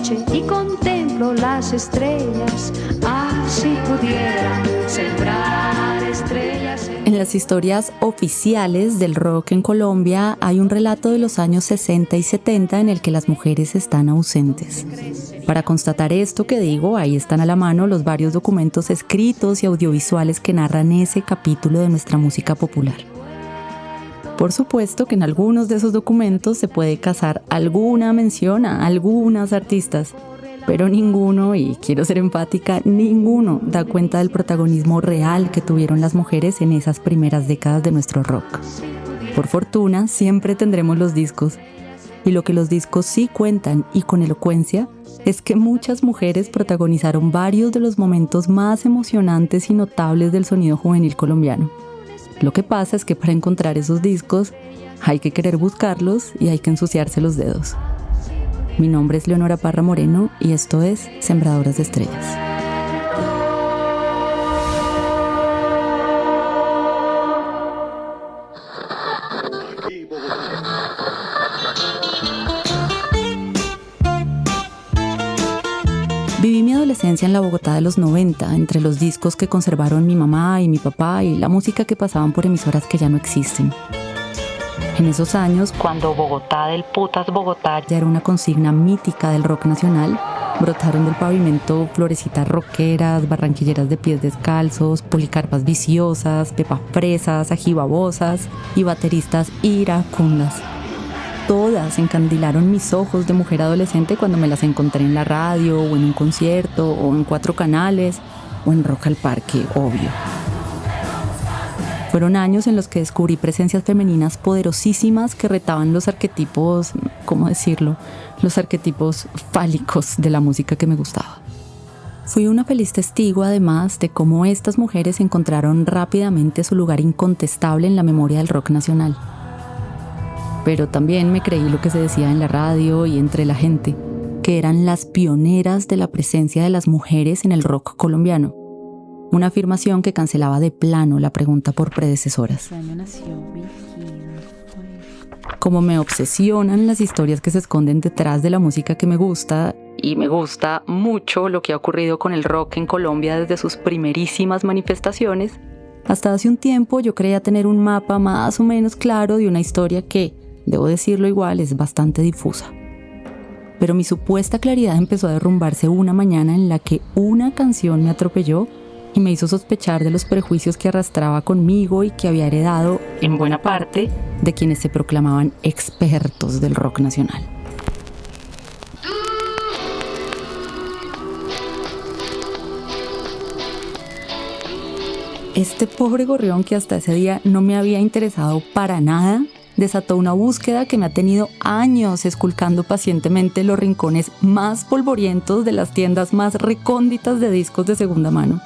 noche y contemplo las estrellas. Ah, si pudiera sembrar estrellas. En las historias oficiales del rock en Colombia hay un relato de los años 60 y 70 en el que las mujeres están ausentes. Para constatar esto que digo, ahí están a la mano los varios documentos escritos y audiovisuales que narran ese capítulo de nuestra música popular. Por supuesto que en algunos de esos documentos se puede cazar alguna mención a algunas artistas, pero ninguno, y quiero ser enfática, ninguno da cuenta del protagonismo real que tuvieron las mujeres en esas primeras décadas de nuestro rock. Por fortuna, siempre tendremos los discos, y lo que los discos sí cuentan, y con elocuencia, es que muchas mujeres protagonizaron varios de los momentos más emocionantes y notables del sonido juvenil colombiano. Lo que pasa es que para encontrar esos discos hay que querer buscarlos y hay que ensuciarse los dedos. Mi nombre es Leonora Parra Moreno y esto es Sembradoras de Estrellas. Viví mi adolescencia en la Bogotá de los 90, entre los discos que conservaron mi mamá y mi papá y la música que pasaban por emisoras que ya no existen. En esos años, cuando Bogotá del putas Bogotá ya era una consigna mítica del rock nacional, brotaron del pavimento florecitas rockeras, barranquilleras de pies descalzos, policarpas viciosas, pepas fresas, ajibabosas y bateristas iracundas. Todas encandilaron mis ojos de mujer adolescente cuando me las encontré en la radio, o en un concierto, o en 4 canales, o en Rock al Parque, obvio. Fueron años en los que descubrí presencias femeninas poderosísimas que retaban los arquetipos, ¿cómo decirlo?, los arquetipos fálicos de la música que me gustaba. Fui una feliz testigo, además, de cómo estas mujeres encontraron rápidamente su lugar incontestable en la memoria del rock nacional. Pero también me creí lo que se decía en la radio y entre la gente, que eran las pioneras de la presencia de las mujeres en el rock colombiano. Una afirmación que cancelaba de plano la pregunta por predecesoras. Como me obsesionan las historias que se esconden detrás de la música que me gusta, y me gusta mucho lo que ha ocurrido con el rock en Colombia desde sus primerísimas manifestaciones, hasta hace un tiempo yo creía tener un mapa más o menos claro de una historia que, debo decirlo igual, es bastante difusa. Pero mi supuesta claridad empezó a derrumbarse una mañana en la que una canción me atropelló y me hizo sospechar de los prejuicios que arrastraba conmigo y que había heredado, en buena parte, de quienes se proclamaban expertos del rock nacional. Este pobre gorrión que hasta ese día no me había interesado para nada, desató una búsqueda que me ha tenido años esculcando pacientemente los rincones más polvorientos de las tiendas más recónditas de discos de segunda mano.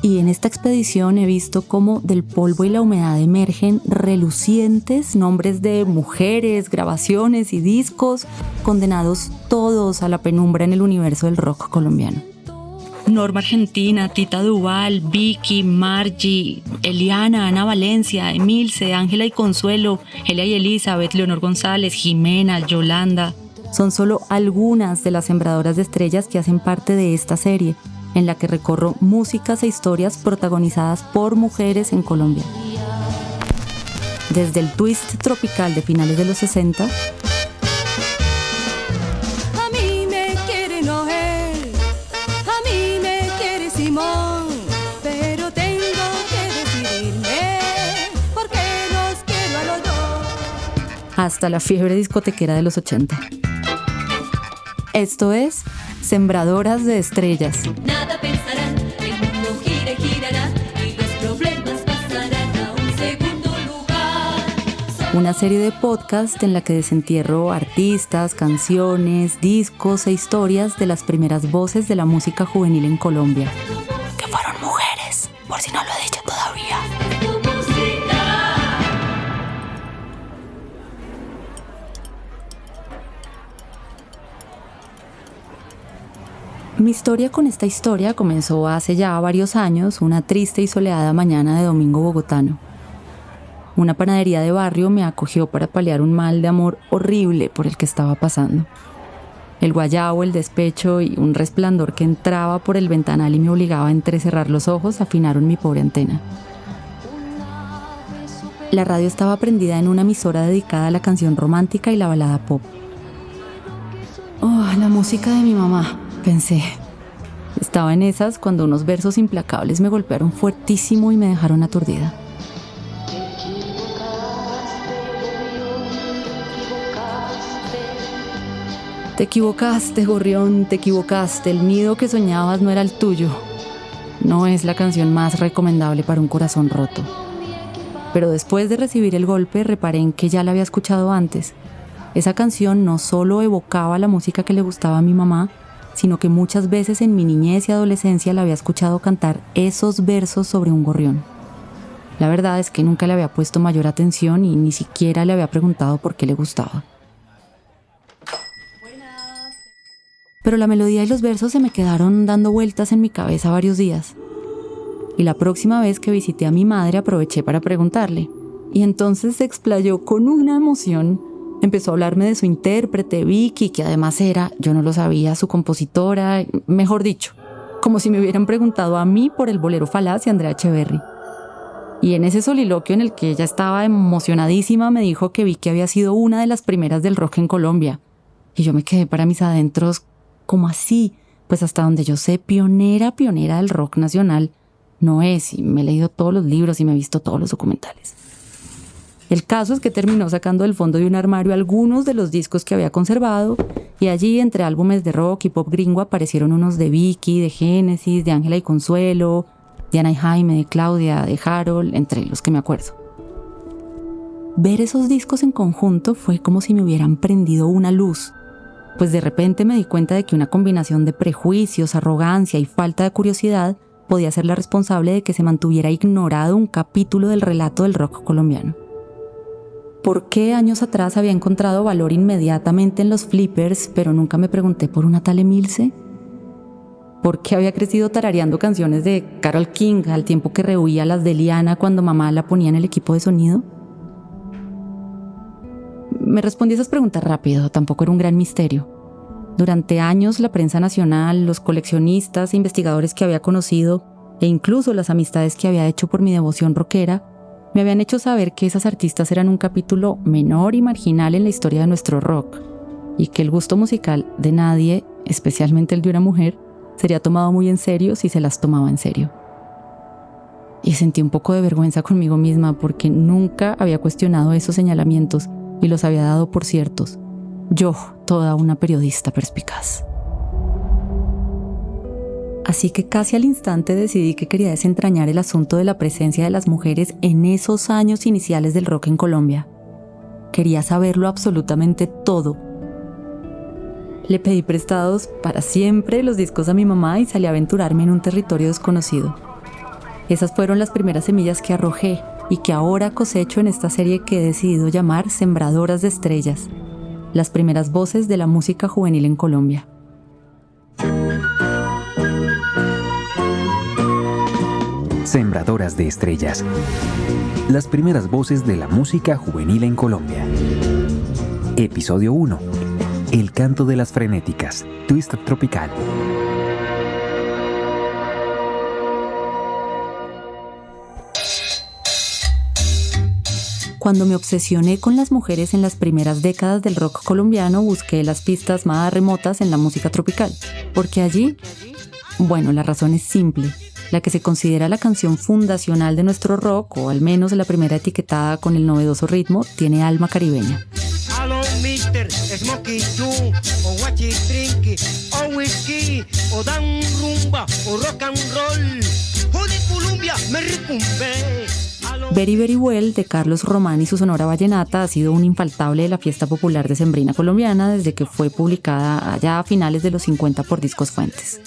Y en esta expedición he visto cómo del polvo y la humedad emergen relucientes nombres de mujeres, grabaciones y discos, condenados todos a la penumbra en el universo del rock colombiano. Norma Argentina, Tita Duval, Vicky, Margie, Eliana, Ana Valencia, Emilce, Ángela y Consuelo, Elia y Elizabeth, Leonor González, Jimena, Yolanda. Son solo algunas de las sembradoras de estrellas que hacen parte de esta serie, en la que recorro músicas e historias protagonizadas por mujeres en Colombia. Desde el twist tropical de finales de los 60, hasta la fiebre discotequera de los 80. Esto es Sembradoras de Estrellas. Nada pensarán, el mundo gira y girará y los problemas pasarán a un segundo lugar. Una serie de podcast en la que desentierro artistas, canciones, discos e historias de las primeras voces de la música juvenil en Colombia. Que fueron mujeres, por si no lo he dicho todavía. Mi historia con esta historia comenzó hace ya varios años, una triste y soleada mañana de domingo bogotano. Una panadería de barrio me acogió para paliar un mal de amor horrible por el que estaba pasando. El guayabo, el despecho y un resplandor que entraba por el ventanal y me obligaba a entrecerrar los ojos afinaron mi pobre antena. La radio estaba prendida en una emisora dedicada a la canción romántica y la balada pop. «Oh, la música de mi mamá», pensé. Estaba en esas cuando unos versos implacables me golpearon fuertísimo y me dejaron aturdida. Te equivocaste, gorrión, te equivocaste. El nido que soñabas no era el tuyo. No es la canción más recomendable para un corazón roto. Pero después de recibir el golpe, reparé en que ya la había escuchado antes. Esa canción no solo evocaba la música que le gustaba a mi mamá, sino que muchas veces en mi niñez y adolescencia la había escuchado cantar esos versos sobre un gorrión. La verdad es que nunca le había puesto mayor atención y ni siquiera le había preguntado por qué le gustaba. Pero la melodía y los versos se me quedaron dando vueltas en mi cabeza varios días. Y la próxima vez que visité a mi madre aproveché para preguntarle. Y entonces se explayó con una emoción. Empezó a hablarme de su intérprete, Vicky, que además era, yo no lo sabía, su compositora, mejor dicho, como si me hubieran preguntado a mí por el bolero falaz y Andrea Echeverry. Y en ese soliloquio en el que ella estaba emocionadísima me dijo que Vicky había sido una de las primeras del rock en Colombia. Y yo me quedé para mis adentros, ¿cómo así? Pues hasta donde yo sé, pionera del rock nacional no es, y me he leído todos los libros y me he visto todos los documentales. El caso es que terminó sacando del fondo de un armario algunos de los discos que había conservado, y allí, entre álbumes de rock y pop gringo, aparecieron unos de Vicky, de Génesis, de Ángela y Consuelo, de Ana y Jaime, de Claudia, de Harold, entre los que me acuerdo. Ver esos discos en conjunto fue como si me hubieran prendido una luz, pues de repente me di cuenta de que una combinación de prejuicios, arrogancia y falta de curiosidad podía ser la responsable de que se mantuviera ignorado un capítulo del relato del rock colombiano. ¿Por qué años atrás había encontrado valor inmediatamente en los flippers, pero nunca me pregunté por una tal Emilce? ¿Por qué había crecido tarareando canciones de Carole King al tiempo que rehuía las de Liana cuando mamá la ponía en el equipo de sonido? Me respondí esas preguntas rápido, tampoco era un gran misterio. Durante años la prensa nacional, los coleccionistas e investigadores que había conocido, e incluso las amistades que había hecho por mi devoción rockera, me habían hecho saber que esas artistas eran un capítulo menor y marginal en la historia de nuestro rock, y que el gusto musical de nadie, especialmente el de una mujer, sería tomado muy en serio si se las tomaba en serio. Y sentí un poco de vergüenza conmigo misma porque nunca había cuestionado esos señalamientos y los había dado por ciertos. Yo, toda una periodista perspicaz. Así que casi al instante decidí que quería desentrañar el asunto de la presencia de las mujeres en esos años iniciales del rock en Colombia. Quería saberlo absolutamente todo. Le pedí prestados para siempre los discos a mi mamá y salí a aventurarme en un territorio desconocido. Esas fueron las primeras semillas que arrojé y que ahora cosecho en esta serie que he decidido llamar Sembradoras de Estrellas, las primeras voces de la música juvenil en Colombia. Sembradoras de Estrellas, las primeras voces de la música juvenil en Colombia. Episodio 1. El canto de las frenéticas, Twist tropical. Cuando me obsesioné con las mujeres en las primeras décadas del rock colombiano, busqué las pistas más remotas en la música tropical. Porque allí, bueno, la razón es simple. La que se considera la canción fundacional de nuestro rock, o al menos la primera etiquetada con el novedoso ritmo, tiene alma caribeña. Aló, mister, smoky tú, o guachi trinky, o whisky, o dan rumba, o rock and roll, o de Colombia me recumbé. Very Very Well de Carlos Román y su Sonora Vallenata ha sido un infaltable de la fiesta popular decembrina colombiana desde que fue publicada allá a finales de los 50 por Discos Fuentes.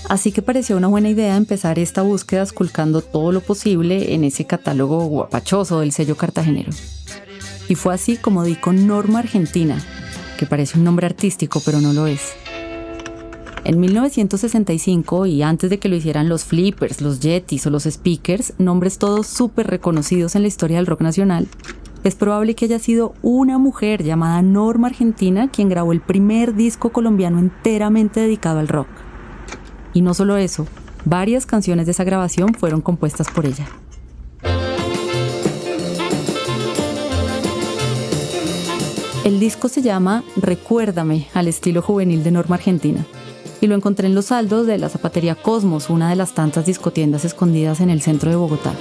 Así que pareció una buena idea empezar esta búsqueda esculcando todo lo posible en ese catálogo guapachoso del sello cartagenero. Y fue así como di con Norma Argentina, que parece un nombre artístico pero no lo es. En 1965, y antes de que lo hicieran los Flippers, los Yetis o los Speakers, nombres todos súper reconocidos en la historia del rock nacional, Es probable que haya sido una mujer llamada Norma Argentina quien grabó el primer disco colombiano enteramente dedicado al rock. Y no solo eso, varias canciones de esa grabación fueron compuestas por ella. El disco se llama Recuérdame, al estilo juvenil de Norma Argentina, y lo encontré en los saldos de la zapatería Cosmos, una de las tantas discotiendas escondidas en el centro de Bogotá.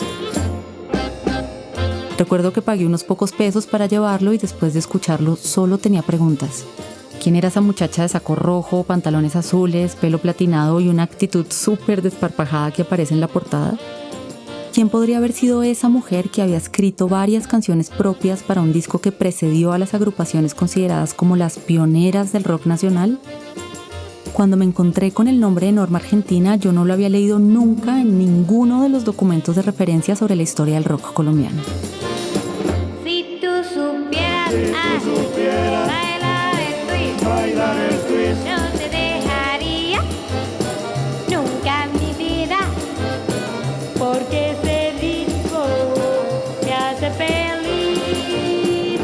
Recuerdo que pagué unos pocos pesos para llevarlo y después de escucharlo solo tenía preguntas. ¿Quién era esa muchacha de saco rojo, pantalones azules, pelo platinado y una actitud súper desparpajada que aparece en la portada? ¿Quién podría haber sido esa mujer que había escrito varias canciones propias para un disco que precedió a las agrupaciones consideradas como las pioneras del rock nacional? Cuando me encontré con el nombre de Norma Argentina, yo no lo había leído nunca en ninguno de los documentos de referencia sobre la historia del rock colombiano. Si tú supieras, bailar el twist, no te dejaría nunca en mi vida, porque ese disco me hace feliz.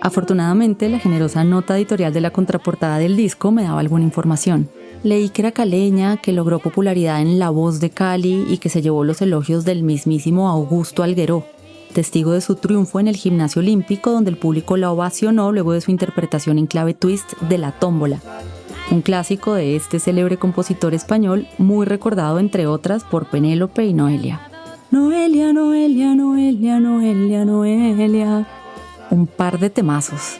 Afortunadamente, la generosa nota editorial de la contraportada del disco me daba alguna información. Leí que era caleña, que logró popularidad en La Voz de Cali y que se llevó los elogios del mismísimo Augusto Algueró, testigo de su triunfo en el Gimnasio Olímpico, donde el público la ovacionó luego de su interpretación en clave twist de La Tómbola, un clásico de este célebre compositor español, muy recordado entre otras por Penélope y Noelia. Noelia, Noelia, Noelia, Noelia, Noelia. Un par de temazos.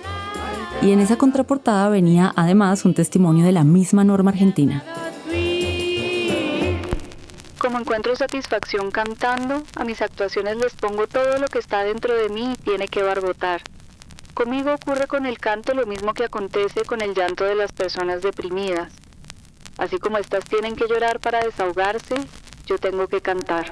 Y en esa contraportada venía además un testimonio de la misma Norma Argentina. Como encuentro satisfacción cantando, a mis actuaciones les pongo todo lo que está dentro de mí y tiene que barbotar. Conmigo ocurre con el canto lo mismo que acontece con el llanto de las personas deprimidas. Así como estas tienen que llorar para desahogarse, yo tengo que cantar.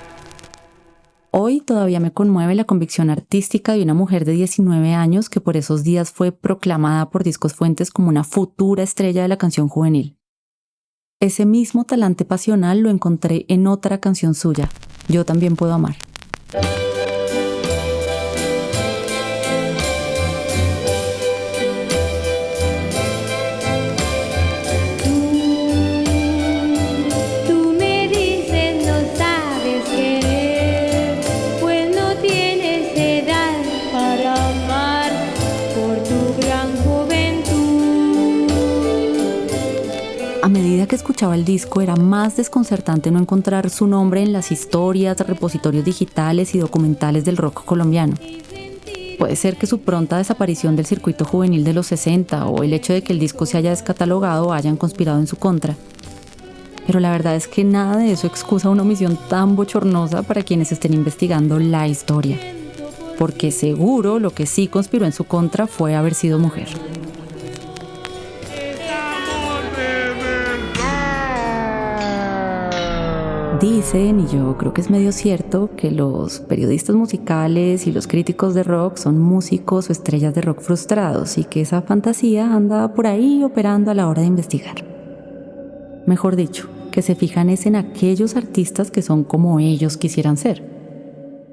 Hoy todavía me conmueve la convicción artística de una mujer de 19 años que por esos días fue proclamada por Discos Fuentes como una futura estrella de la canción juvenil. Ese mismo talante pasional lo encontré en otra canción suya, Yo también puedo amar. Tú me dices no sabes querer, pues no tienes edad para amar por tu gran juventud. A medida que escuchaba el disco era más desconcertante no encontrar su nombre en las historias, repositorios digitales y documentales del rock colombiano. Puede ser que su pronta desaparición del circuito juvenil de los 60 o el hecho de que el disco se haya descatalogado hayan conspirado en su contra. Pero la verdad es que nada de eso excusa una omisión tan bochornosa para quienes estén investigando la historia. Porque seguro lo que sí conspiró en su contra fue haber sido mujer. Dicen, y yo creo que es medio cierto, que los periodistas musicales y los críticos de rock son músicos o estrellas de rock frustrados y que esa fantasía anda por ahí operando a la hora de investigar. Mejor dicho, que se fijan es en aquellos artistas que son como ellos quisieran ser.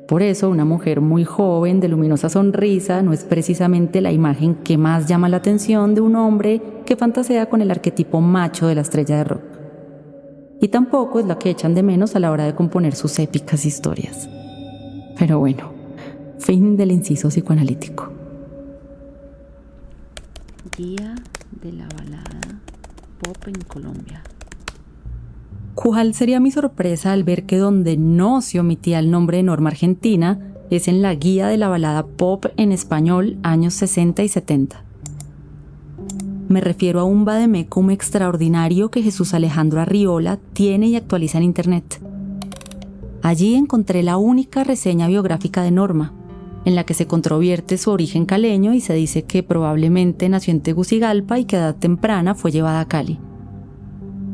Por eso, una mujer muy joven, de luminosa sonrisa, no es precisamente la imagen que más llama la atención de un hombre que fantasea con el arquetipo macho de la estrella de rock. Y tampoco es la que echan de menos a la hora de componer sus épicas historias. Pero bueno, fin del inciso psicoanalítico. Guía de la balada pop en Colombia. ¿Cuál sería mi sorpresa al ver que donde no se omitía el nombre de Norma Argentina es en la guía de la balada pop en español años 60 y 70? Me refiero a un vademecum extraordinario que Jesús Alejandro Arriola tiene y actualiza en internet. Allí encontré la única reseña biográfica de Norma, en la que se controvierte su origen caleño y se dice que probablemente nació en Tegucigalpa y que a edad temprana fue llevada a Cali.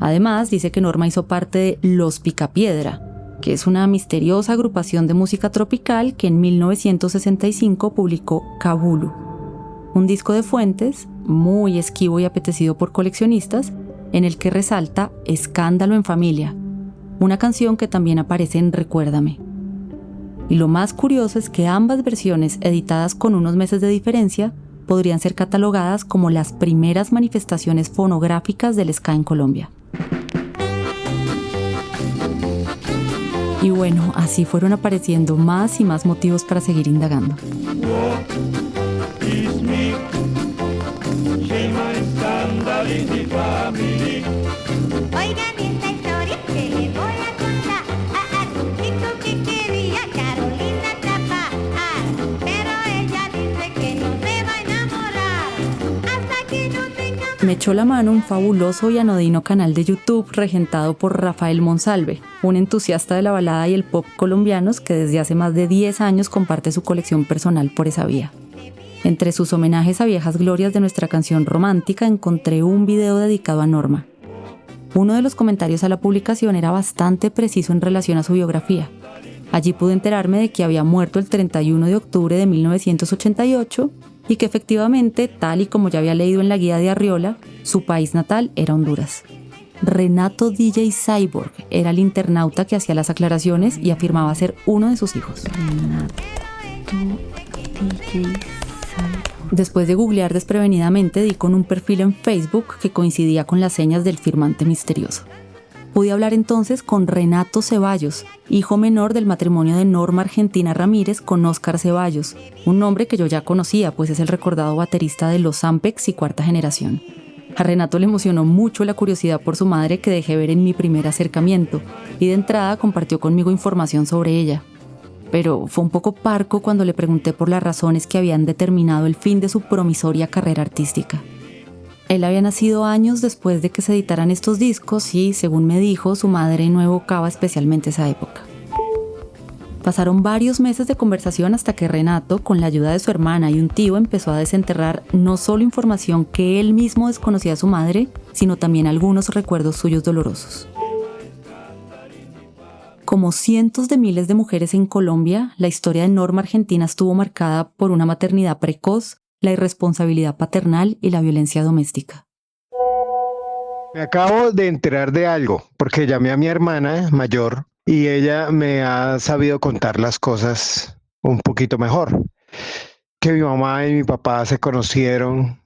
Además, dice que Norma hizo parte de Los Picapiedra, que es una misteriosa agrupación de música tropical que en 1965 publicó Cabulu, un disco de Fuentes muy esquivo y apetecido por coleccionistas, en el que resalta Escándalo en Familia, una canción que también aparece en Recuérdame. Y lo más curioso es que ambas versiones, editadas con unos meses de diferencia, podrían ser catalogadas como las primeras manifestaciones fonográficas del ska en Colombia. Y bueno, así fueron apareciendo más y más motivos para seguir indagando. Oigan esta historia que les voy a contar. Un chico que quería Carolina atrapar, pero ella dice que no se va a enamorar hasta que no tenga... Me echó la mano un fabuloso y anodino canal de YouTube regentado por Rafael Monsalve, un entusiasta de la balada y el pop colombianos que desde hace más de 10 años comparte su colección personal por esa vía. Entre sus homenajes a viejas glorias de nuestra canción romántica encontré un video dedicado a Norma. Uno de los comentarios a la publicación era bastante preciso en relación a su biografía. Allí pude enterarme de que había muerto el 31 de octubre de 1988 y que efectivamente, tal y como ya había leído en la guía de Arriola, su país natal era Honduras. Renato DJ Cyborg era el internauta que hacía las aclaraciones y afirmaba ser uno de sus hijos. Después de googlear desprevenidamente, di con un perfil en Facebook que coincidía con las señas del firmante misterioso. Pude hablar entonces con Renato Ceballos, hijo menor del matrimonio de Norma Argentina Ramírez con Óscar Ceballos, un nombre que yo ya conocía, pues es el recordado baterista de los Ampex y Cuarta Generación. A Renato le emocionó mucho la curiosidad por su madre que dejé ver en mi primer acercamiento, y de entrada compartió conmigo información sobre ella. Pero fue un poco parco cuando le pregunté por las razones que habían determinado el fin de su promisoria carrera artística. Él había nacido años después de que se editaran estos discos y, según me dijo, su madre no evocaba especialmente esa época. Pasaron varios meses de conversación hasta que Renato, con la ayuda de su hermana y un tío, empezó a desenterrar no solo información que él mismo desconocía de su madre, sino también algunos recuerdos suyos dolorosos. Como cientos de miles de mujeres en Colombia, la historia de Norma Argentina estuvo marcada por una maternidad precoz, la irresponsabilidad paternal y la violencia doméstica. Me acabo de enterar de algo, porque llamé a mi hermana mayor y ella me ha sabido contar las cosas un poquito mejor. Que mi mamá y mi papá se conocieron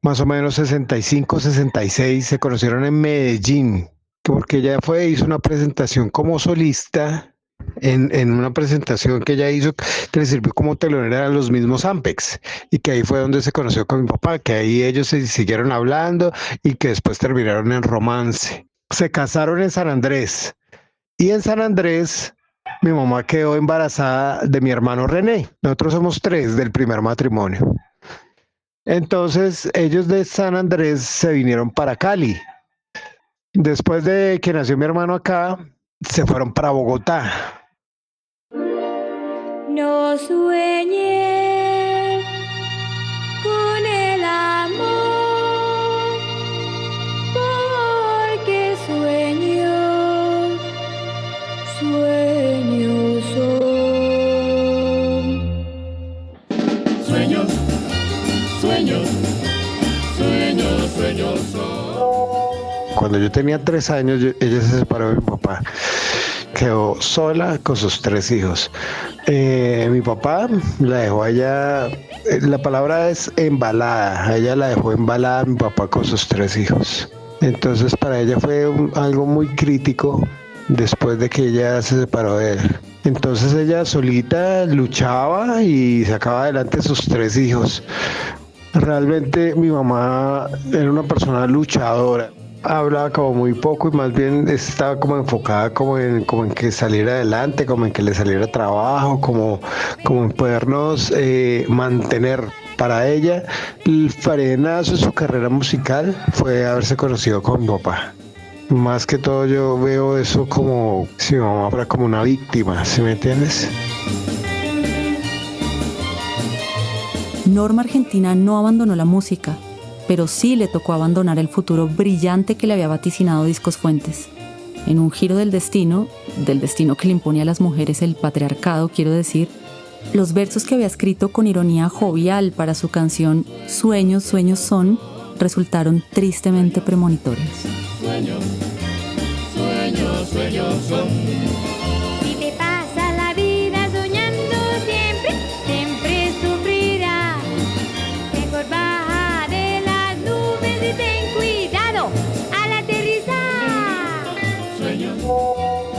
más o menos 65, 66, se conocieron en Medellín, porque ella hizo una presentación como solista, en una presentación que ella hizo que le sirvió como telonera a los mismos Ampex, y que ahí fue donde se conoció con mi papá, que ahí ellos se siguieron hablando y que después terminaron en romance. Se casaron en San Andrés, y en San Andrés mi mamá quedó embarazada de mi hermano René. Nosotros somos 3 del primer matrimonio. Entonces ellos de San Andrés se vinieron para Cali. Después de que nació mi hermano acá, se fueron para Bogotá. No sueñes con el amor, porque sueños son. Sueños son. Cuando yo tenía 3 años, ella se separó de mi papá. Quedó sola con sus 3 hijos. Mi papá la dejó a ella, la palabra es embalada, a ella la dejó embalada mi papá con sus 3 hijos. Entonces para ella fue algo muy crítico después de que ella se separó de él. Entonces ella solita luchaba y sacaba adelante sus 3 hijos. Realmente mi mamá era una persona luchadora. Hablaba como muy poco y más bien estaba como enfocada como en que saliera adelante, como en que le saliera trabajo, como en podernos mantener. Para ella, el frenazo de su carrera musical fue haberse conocido con mi papá. Más que todo yo veo eso como si mi mamá fuera como una víctima, ¿sí me entiendes? Norma Argentina no abandonó la música, pero sí le tocó abandonar el futuro brillante que le había vaticinado Discos Fuentes. En un giro del destino que le impone a las mujeres el patriarcado, quiero decir, los versos que había escrito con ironía jovial para su canción Sueños, sueños son, resultaron tristemente premonitorios. Si te pasa la vida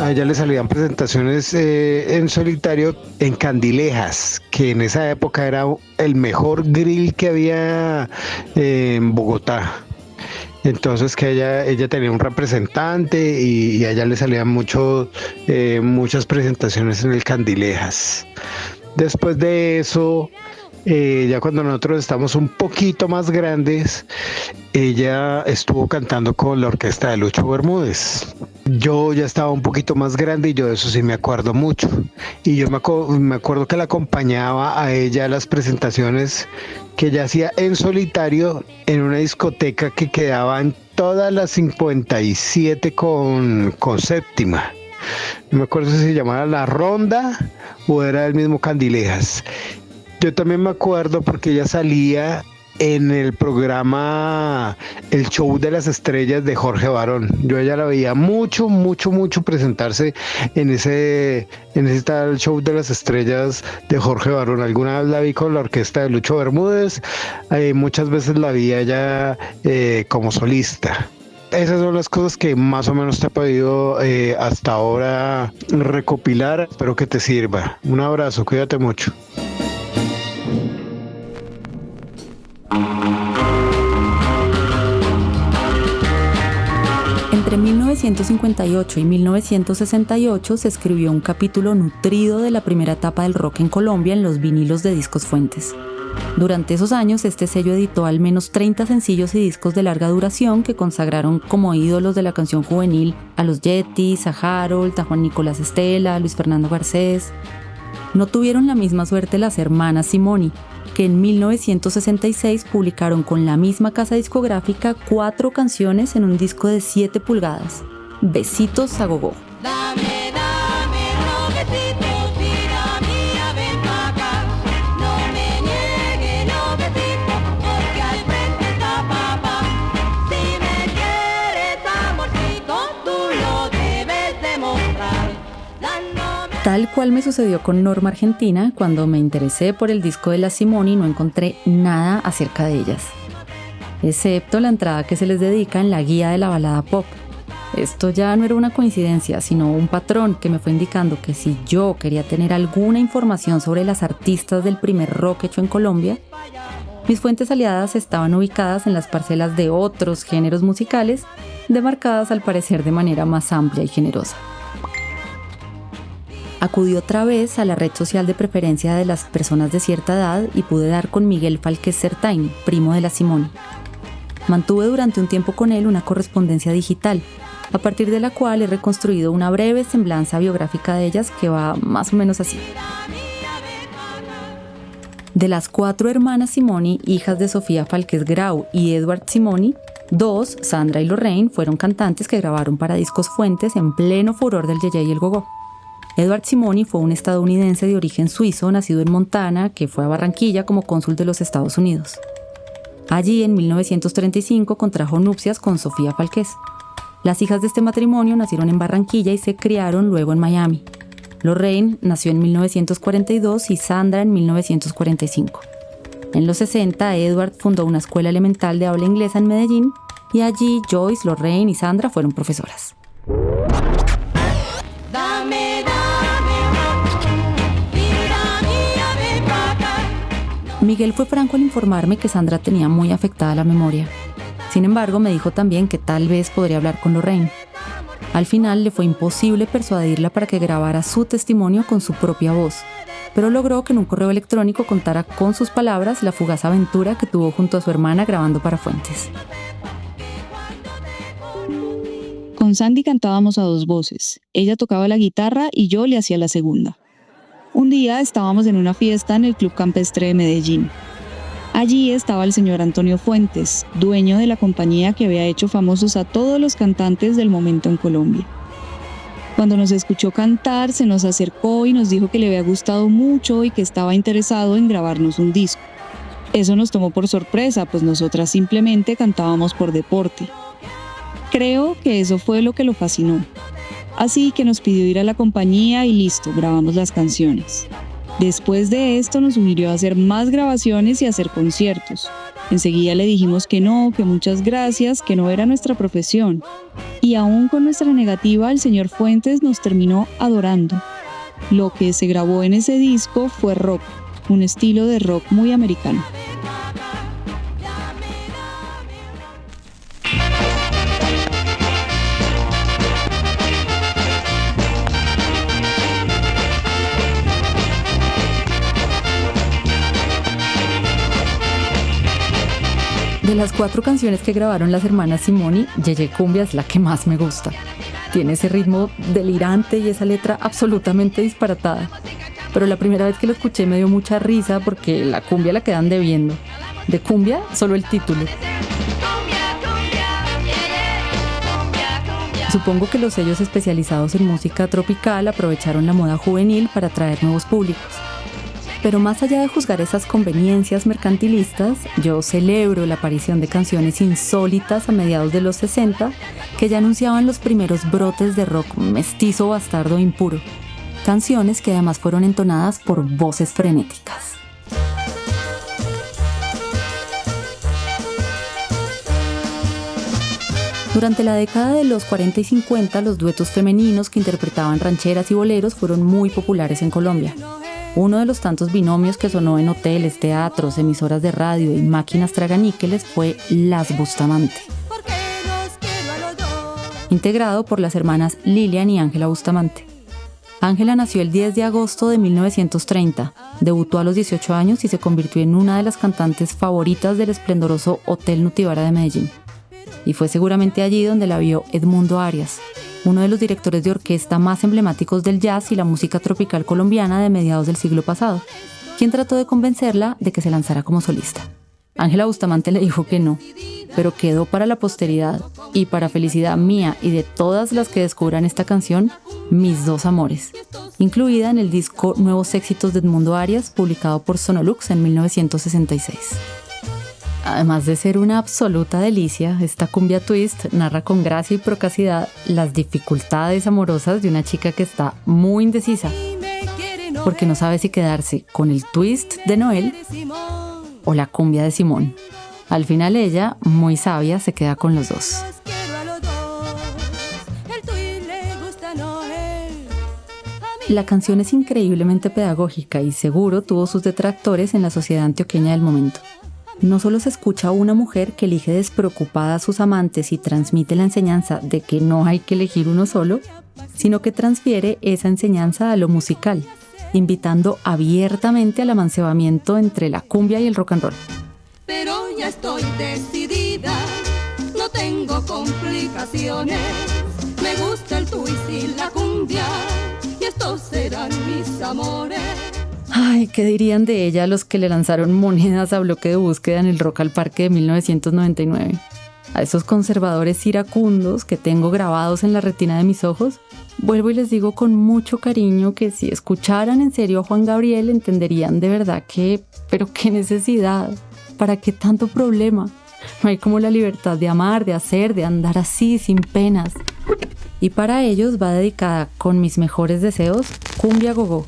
a ella le salían presentaciones en solitario en Candilejas, que en esa época era el mejor grill que había en Bogotá. Entonces que ella tenía un representante y a ella le salían muchas presentaciones en el Candilejas. Después de eso, ya cuando nosotros estamos un poquito más grandes, ella estuvo cantando con la orquesta de Lucho Bermúdez. Yo ya estaba un poquito más grande y yo de eso sí me acuerdo mucho. Y yo me acuerdo que la acompañaba a ella a las presentaciones que ella hacía en solitario en una discoteca que quedaba en todas las 57 con séptima. No me acuerdo si se llamaba La Ronda o era el mismo Candilejas. Yo también me acuerdo porque ella salía en el programa El Show de las Estrellas de Jorge Barón. Yo a ella la veía mucho presentarse en ese tal Show de las Estrellas de Jorge Barón. Alguna vez la vi con la orquesta de Lucho Bermúdez, muchas veces la vi a ella como solista. Esas son las cosas que más o menos te he podido hasta ahora recopilar. Espero que te sirva. Un abrazo, cuídate mucho. Entre 1958 y 1968 se escribió un capítulo nutrido de la primera etapa del rock en Colombia en los vinilos de Discos Fuentes. Durante esos años, este sello editó al menos 30 sencillos y discos de larga duración que consagraron como ídolos de la canción juvenil a los Yetis, a Harold, a Juan Nicolás Estela, a Luis Fernando Garcés. No tuvieron la misma suerte las hermanas Simoni, que en 1966 publicaron con la misma casa discográfica 4 canciones en un disco de 7 pulgadas, Besitos a Gogó. Dame, roquecito, tira mía, ven pa' acá. No me niegues los besitos, porque al frente está papá. Si me quieres, amorcito, tú lo debes demostrar. Dándome... Tal cual me sucedió con Norma Argentina, cuando me interesé por el disco de las Simoni no encontré nada acerca de ellas, excepto la entrada que se les dedica en la guía de la balada pop. Esto ya no era una coincidencia, sino un patrón que me fue indicando que si yo quería tener alguna información sobre las artistas del primer rock hecho en Colombia, mis fuentes aliadas estaban ubicadas en las parcelas de otros géneros musicales, demarcadas al parecer de manera más amplia y generosa. Acudí otra vez a la red social de preferencia de las personas de cierta edad y pude dar con Miguel Falquez Certain, primo de la Simoni. Mantuve durante un tiempo con él una correspondencia digital, a partir de la cual he reconstruido una breve semblanza biográfica de ellas que va más o menos así. De las 4 hermanas Simoni, hijas de Sofía Falquez Grau y Edward Simoni, 2, Sandra y Lorraine, fueron cantantes que grabaron para Discos Fuentes en pleno furor del yeye y el gogó. Edward Simoni fue un estadounidense de origen suizo, nacido en Montana, que fue a Barranquilla como cónsul de los Estados Unidos. Allí, en 1935, contrajo nupcias con Sofía Falquez. Las hijas de este matrimonio nacieron en Barranquilla y se criaron luego en Miami. Lorraine nació en 1942 y Sandra en 1945. En los 60, Edward fundó una escuela elemental de habla inglesa en Medellín y allí Joyce, Lorraine y Sandra fueron profesoras. Miguel fue franco al informarme que Sandra tenía muy afectada la memoria. Sin embargo, me dijo también que tal vez podría hablar con Lorraine. Al final le fue imposible persuadirla para que grabara su testimonio con su propia voz, pero logró que en un correo electrónico contara con sus palabras la fugaz aventura que tuvo junto a su hermana grabando para Fuentes. Con Sandy cantábamos a 2 voces. Ella tocaba la guitarra y yo le hacía la segunda. Un día estábamos en una fiesta en el Club Campestre de Medellín. Allí estaba el señor Antonio Fuentes, dueño de la compañía que había hecho famosos a todos los cantantes del momento en Colombia. Cuando nos escuchó cantar, se nos acercó y nos dijo que le había gustado mucho y que estaba interesado en grabarnos un disco. Eso nos tomó por sorpresa, pues nosotras simplemente cantábamos por deporte. Creo que eso fue lo que lo fascinó. Así que nos pidió ir a la compañía y listo, grabamos las canciones. Después de esto nos sugirió hacer más grabaciones y hacer conciertos. Enseguida le dijimos que no, que muchas gracias, que no era nuestra profesión. Y aún con nuestra negativa, el señor Fuentes nos terminó adorando. Lo que se grabó en ese disco fue rock, un estilo de rock muy americano. De las 4 canciones que grabaron las hermanas Simoni, Yeye Cumbia es la que más me gusta. Tiene ese ritmo delirante y esa letra absolutamente disparatada. Pero la primera vez que lo escuché me dio mucha risa porque la cumbia la quedan debiendo. De cumbia, solo el título. Supongo que los sellos especializados en música tropical aprovecharon la moda juvenil para atraer nuevos públicos. Pero más allá de juzgar esas conveniencias mercantilistas, yo celebro la aparición de canciones insólitas a mediados de los 60 que ya anunciaban los primeros brotes de rock mestizo, bastardo e impuro. Canciones que además fueron entonadas por voces frenéticas. Durante la década de los 40 y 50, los duetos femeninos que interpretaban rancheras y boleros fueron muy populares en Colombia. Uno de los tantos binomios que sonó en hoteles, teatros, emisoras de radio y máquinas traganíqueles fue Las Bustamante, integrado por las hermanas Lilian y Ángela Bustamante. Ángela nació el 10 de agosto de 1930, debutó a los 18 años y se convirtió en una de las cantantes favoritas del esplendoroso Hotel Nutibara de Medellín. Y fue seguramente allí donde la vio Edmundo Arias, uno de los directores de orquesta más emblemáticos del jazz y la música tropical colombiana de mediados del siglo pasado, quien trató de convencerla de que se lanzara como solista. Ángela Bustamante le dijo que no, pero quedó para la posteridad y para felicidad mía y de todas las que descubran esta canción, Mis dos amores, incluida en el disco Nuevos éxitos de Edmundo Arias, publicado por Sonolux en 1966. Además de ser una absoluta delicia, esta cumbia twist narra con gracia y procacidad las dificultades amorosas de una chica que está muy indecisa, porque no sabe si quedarse con el twist de Noel o la cumbia de Simón. Al final ella, muy sabia, se queda con los dos. La canción es increíblemente pedagógica y seguro tuvo sus detractores en la sociedad antioqueña del momento. No solo se escucha a una mujer que elige despreocupada a sus amantes y transmite la enseñanza de que no hay que elegir uno solo, sino que transfiere esa enseñanza a lo musical, invitando abiertamente al amancebamiento entre la cumbia y el rock and roll. Pero ya estoy decidida, no tengo complicaciones, me gusta el twist y la cumbia, y estos serán mis amores. Ay, ¿qué dirían de ella los que le lanzaron monedas a bloque de búsqueda en el Rock al Parque de 1999? A esos conservadores iracundos que tengo grabados en la retina de mis ojos, vuelvo y les digo con mucho cariño que si escucharan en serio a Juan Gabriel entenderían de verdad que, pero qué necesidad, ¿para qué tanto problema? No hay como la libertad de amar, de hacer, de andar así, sin penas. Y para ellos va dedicada con mis mejores deseos, Cumbia Gogó,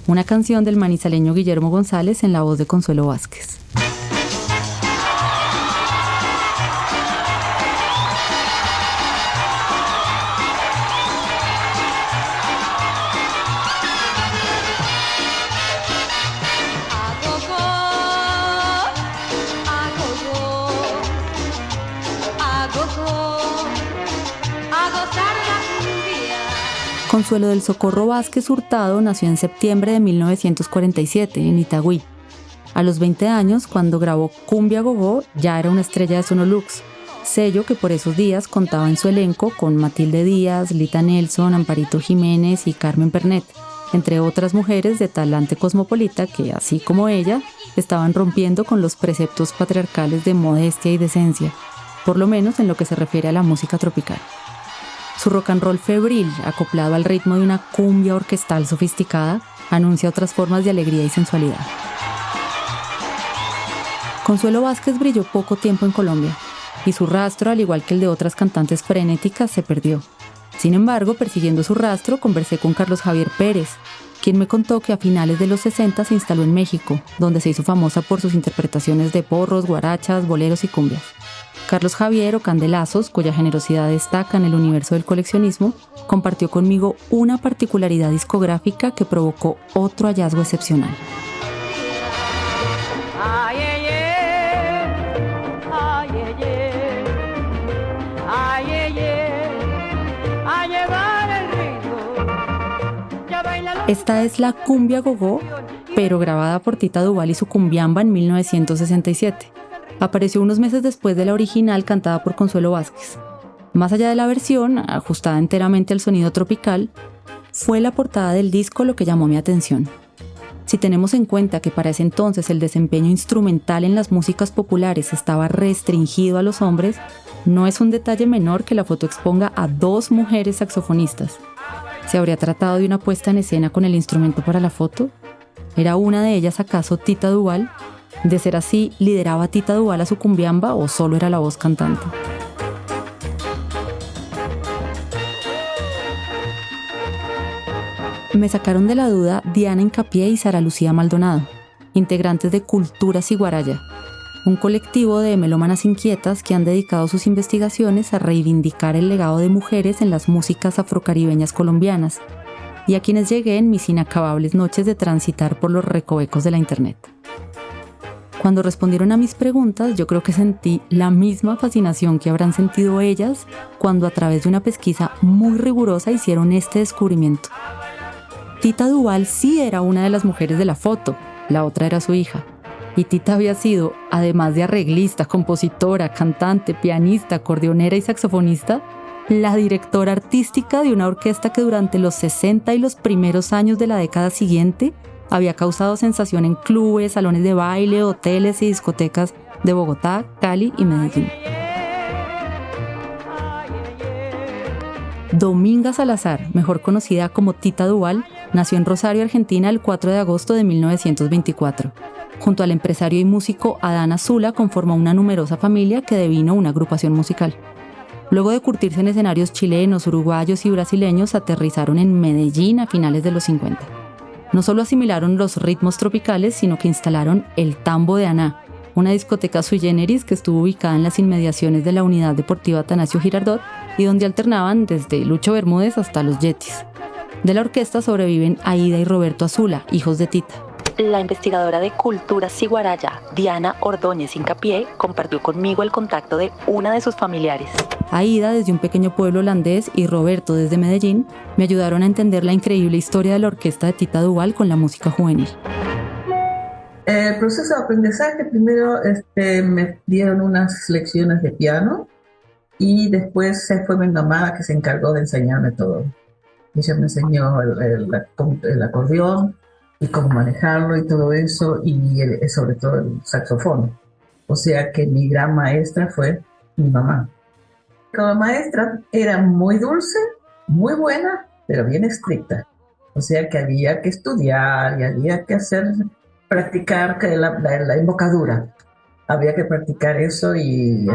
una canción del manizaleño Guillermo González en la voz de Consuelo Vázquez. Consuelo del Socorro Vázquez Hurtado nació en septiembre de 1947 en Itagüí. A los 20 años, cuando grabó Cumbia Gogó, ya era una estrella de Sonolux, sello que por esos días contaba en su elenco con Matilde Díaz, Lita Nelson, Amparito Jiménez y Carmen Pernet, entre otras mujeres de talante cosmopolita que, así como ella, estaban rompiendo con los preceptos patriarcales de modestia y decencia, por lo menos en lo que se refiere a la música tropical. Su rock and roll febril, acoplado al ritmo de una cumbia orquestal sofisticada, anuncia otras formas de alegría y sensualidad. Consuelo Vázquez brilló poco tiempo en Colombia, y su rastro, al igual que el de otras cantantes frenéticas, se perdió. Sin embargo, persiguiendo su rastro, conversé con Carlos Javier Pérez, quien me contó que a finales de los 60 se instaló en México, donde se hizo famosa por sus interpretaciones de porros, guarachas, boleros y cumbias. Carlos Javier o Candelazos, cuya generosidad destaca en el universo del coleccionismo, compartió conmigo una particularidad discográfica que provocó otro hallazgo excepcional. Ay, ay, ay, ay, ay, a llevar el ritmo. Ya baila. Esta es la cumbia gogó, pero grabada por Tita Duval y su cumbiamba en 1967. Apareció unos meses después de la original cantada por Consuelo Vázquez. Más allá de la versión, ajustada enteramente al sonido tropical, fue la portada del disco lo que llamó mi atención. Si tenemos en cuenta que para ese entonces el desempeño instrumental en las músicas populares estaba restringido a los hombres, no es un detalle menor que la foto exponga a 2 mujeres saxofonistas. ¿Se habría tratado de una puesta en escena con el instrumento para la foto? ¿Era una de ellas acaso Tita Duval? De ser así, ¿lideraba Tita Duval a su cumbiamba o solo era la voz cantante? Me sacaron de la duda Diana Hincapié y Sara Lucía Maldonado, integrantes de Culturas Iguaraya, un colectivo de melómanas inquietas que han dedicado sus investigaciones a reivindicar el legado de mujeres en las músicas afrocaribeñas colombianas, y a quienes llegué en mis inacabables noches de transitar por los recovecos de la internet. Cuando respondieron a mis preguntas, yo creo que sentí la misma fascinación que habrán sentido ellas cuando a través de una pesquisa muy rigurosa hicieron este descubrimiento. Tita Duval sí era una de las mujeres de la foto, la otra era su hija. Y Tita había sido, además de arreglista, compositora, cantante, pianista, acordeonera y saxofonista, la directora artística de una orquesta que durante los 60 y los primeros años de la década siguiente había causado sensación en clubes, salones de baile, hoteles y discotecas de Bogotá, Cali y Medellín. Dominga Salazar, mejor conocida como Tita Duval, nació en Rosario, Argentina, el 4 de agosto de 1924. Junto al empresario y músico Adán Azula conformó una numerosa familia que devino una agrupación musical. Luego de curtirse en escenarios chilenos, uruguayos y brasileños, aterrizaron en Medellín a finales de los 50. No solo asimilaron los ritmos tropicales, sino que instalaron el Tambo de Aná, una discoteca sui generis que estuvo ubicada en las inmediaciones de la Unidad Deportiva Atanasio Girardot y donde alternaban desde Lucho Bermúdez hasta los Yetis. De la orquesta sobreviven Aida y Roberto Azula, hijos de Tita. La investigadora de Culturas Ciguaraya, Diana Ordóñez Hincapié, compartió conmigo el contacto de una de sus familiares. Aida, desde un pequeño pueblo holandés, y Roberto, desde Medellín, me ayudaron a entender la increíble historia de la orquesta de Tita Duval con la música juvenil. El proceso de aprendizaje, primero me dieron unas lecciones de piano y después fue mi mamá que se encargó de enseñarme todo. Ella me enseñó el acordeón y cómo manejarlo y todo eso, y sobre todo el saxofón. O sea que mi gran maestra fue mi mamá. Como maestra era muy dulce, muy buena, pero bien estricta. O sea que había que estudiar y había que practicar la embocadura. Había que practicar eso y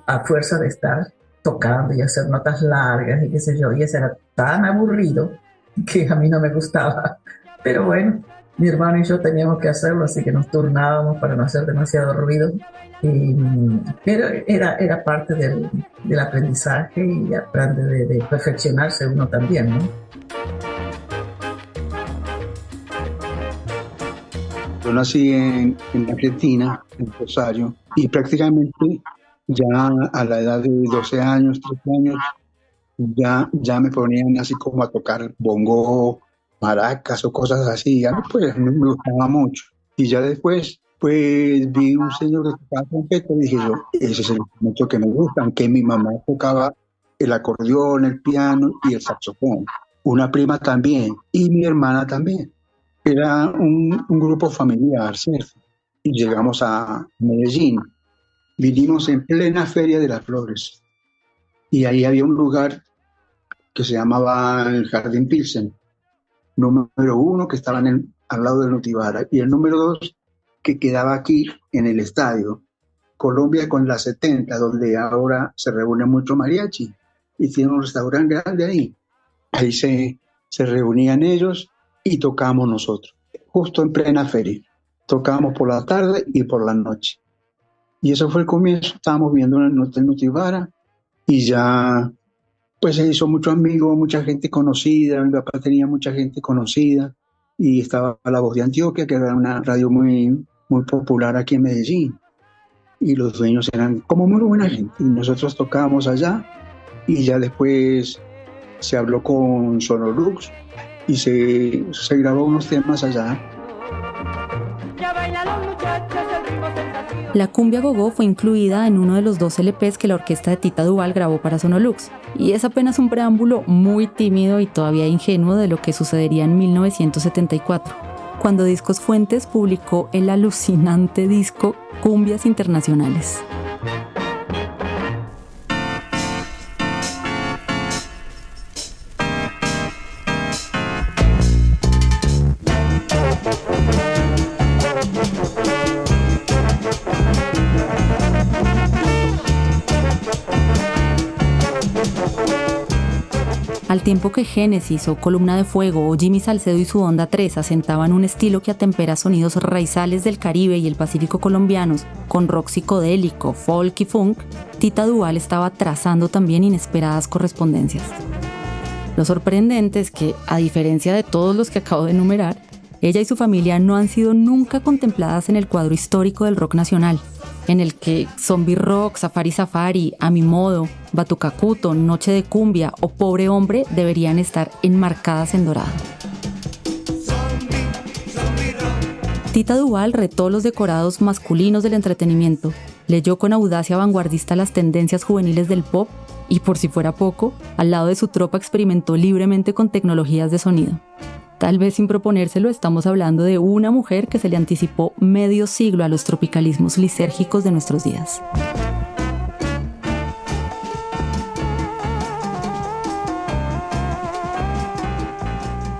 a fuerza de estar tocando y hacer notas largas y qué sé yo. Y eso era tan aburrido que a mí no me gustaba. Pero bueno, mi hermano y yo teníamos que hacerlo, así que nos turnábamos para no hacer demasiado ruido. Pero era parte del aprendizaje y aprende de perfeccionarse uno también, ¿no? Yo nací en Argentina, en Rosario, y prácticamente ya a la edad de 12 años, 13 años, ya me ponían así como a tocar bongo, maracas o cosas así. Ya pues me gustaba mucho. Y ya después, pues vi un señor que tocaba trompeta y dije yo, ese es el instrumento que me gusta, aunque mi mamá tocaba el acordeón, el piano y el saxofón. Una prima también, y mi hermana también. Era un grupo familiar, ¿cierto? Y llegamos a Medellín. Vinimos en plena Feria de las Flores. Y ahí había un lugar que se llamaba el Jardín Pilsen. Número 1, que estaba al lado del Notibara. Y el número 2, que quedaba aquí en el estadio. Colombia con la 70, donde ahora se reúne mucho mariachi. Y tiene un restaurante grande ahí. Ahí se se reunían ellos y tocábamos nosotros, justo en plena feria. Tocábamos por la tarde y por la noche. Y eso fue el comienzo. Estábamos viendo en el Hotel Nutibara y ya pues se hizo mucho amigo, mucha gente conocida. Mi papá tenía mucha gente conocida y estaba La Voz de Antioquia, que era una radio muy, muy popular aquí en Medellín. Y los dueños eran como muy buena gente. Y nosotros tocábamos allá y ya después se habló con Sonolux y se grabó unos temas allá. La cumbia gogó fue incluida en uno de los 2 LPs que la orquesta de Tita Duval grabó para Sonolux, y es apenas un preámbulo muy tímido y todavía ingenuo de lo que sucedería en 1974, cuando Discos Fuentes publicó el alucinante disco Cumbias Internacionales. Al tiempo que Génesis o Columna de Fuego o Jimmy Salcedo y su Onda 3 asentaban un estilo que atempera sonidos raizales del Caribe y el Pacífico colombianos con rock psicodélico, folk y funk, Tita Duval estaba trazando también inesperadas correspondencias. Lo sorprendente es que, a diferencia de todos los que acabo de enumerar, ella y su familia no han sido nunca contempladas en el cuadro histórico del rock nacional, en el que Zombie Rock, Safari Safari, A Mi Modo, Batucacuto, Noche de Cumbia o Pobre Hombre deberían estar enmarcadas en dorado. Tita Duval retó los decorados masculinos del entretenimiento, leyó con audacia vanguardista las tendencias juveniles del pop y, por si fuera poco, al lado de su tropa experimentó libremente con tecnologías de sonido. Tal vez sin proponérselo, estamos hablando de una mujer que se le anticipó medio siglo a los tropicalismos lisérgicos de nuestros días.